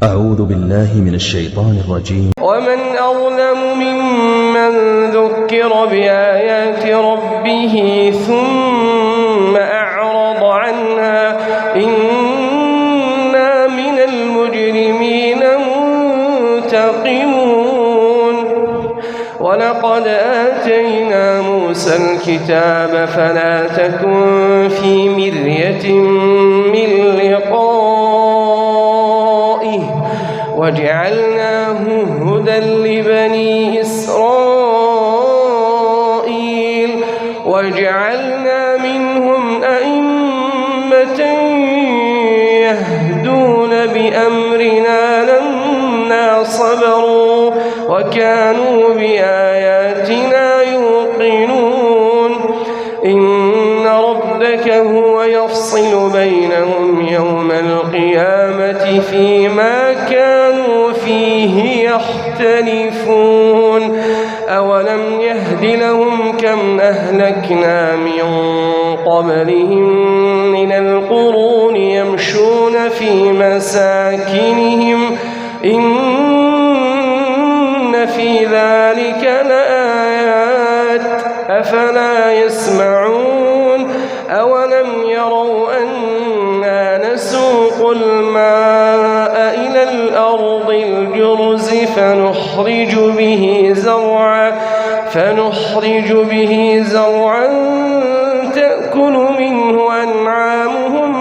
أعوذ بالله من الشيطان الرجيم. ومن أظلم ممن ذكر بآيات ربه ثم أعرض عنها إنا من المجرمين منتقمون. ولقد آتينا موسى الكتاب فلا تكن في مرية من لقائه وجعلناه هدى لبني إسرائيل وجعلنا منهم أئمة يهدون بأمرنا لما صبروا وكانوا بآياتنا يوقنون. إن ربك هو يفصل بينهم يوم القيامة فيما كانوا فيه يختلفون. أولم يهد لهم كم أهلكنا من قبلهم من القرون يمشون في مساكنهم إن في ذلك لآيات أفلا يسمعون. أولم يروا أنا نسوق الماء إلى الأرض الجرز فنخرج به زرعا تأكل منه أنعامهم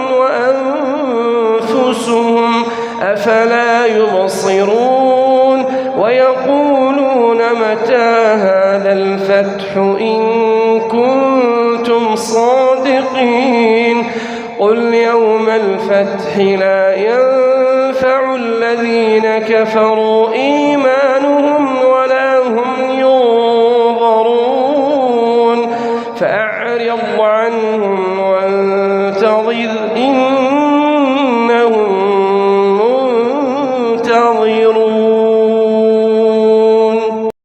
وأنفسهم أفلا يبصرون. ويقولون متى هذا الفتح إن كنتم صادقين. قل يوم الفتح لا ينفع الذين كفروا إيمانهم ولا هم ينظرون. فأعرض عنهم وانتظر إنهم منتظرون.